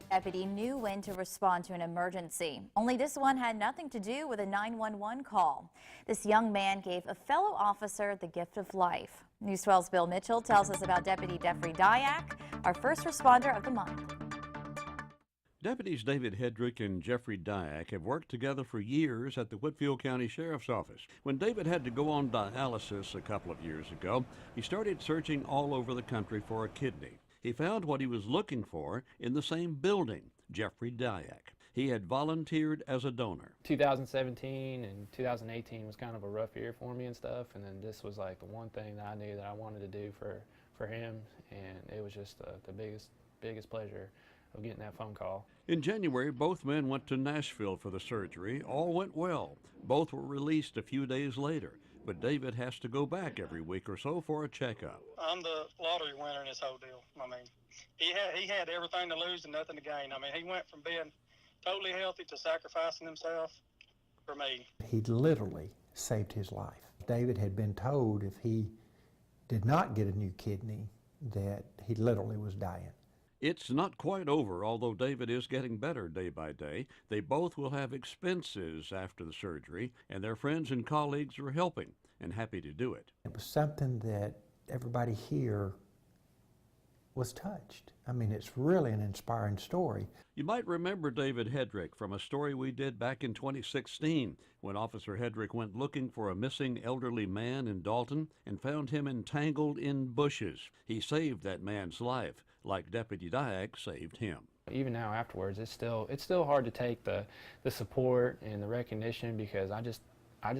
Deputy knew when to respond to an emergency. Only this one had nothing to do with a 911 call. This young man gave a fellow officer the gift of life. News 12's Bill Mitchell tells us about Deputy Jeffery Diak, our first responder of the month. Deputies David Hedrick and Jeffery Diak have worked together for years at the Whitfield County Sheriff's Office. When David had to go on dialysis a couple of years ago, he started searching all over the country for a kidney. He found what he was looking for in the same building, Jeffery Diak. He had volunteered as a donor. 2017 and 2018 was kind of a rough year for me and stuff, and then this was like the one thing that I knew that I wanted to do for him, and it was just the biggest pleasure of getting that phone call. In January, both men went to Nashville for the surgery. All went well. Both were released a few days later, but David has to go back every week or so for a checkup. I'm the lottery winner in this whole deal. I mean, he had everything to lose and nothing to gain. I mean, he went from being totally healthy to sacrificing himself for me. He literally saved his life. David had been told if he did not get a new kidney that he literally was dying. It's not quite over, although David is getting better day by day. They both will have expenses after the surgery, and their friends and colleagues are helping and happy to do it. It was something that everybody here was touched. I mean, it's really an inspiring story. You might remember David Hedrick from a story we did back in 2016 when Officer Hedrick went looking for a missing elderly man in Dalton and found him entangled in bushes. He saved that man's life, like Deputy Diak saved him. Even now afterwards, it's still hard to take the support and the recognition, because I just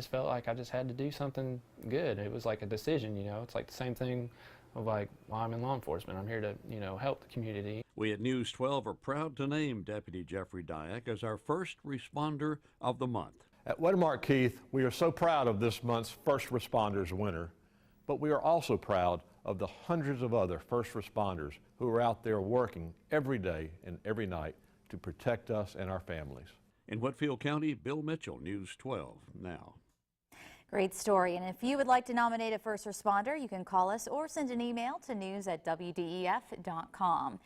felt like I just had to do something good. It was like a decision, you know. It's like the same thing of like, well, I'm in law enforcement. I'm here to, you know, help the community. We at News 12 are proud to name Deputy Jeffery Diak as our first responder of the month. At Wedmark Keith, we are so proud of this month's First Responders winner, but we are also proud of the hundreds of other first responders who are out there working every day and every night to protect us and our families. In Whitfield County, Bill Mitchell, News 12 now. Great story. And if you would like to nominate a first responder, you can call us or send an email to news@wdef.com.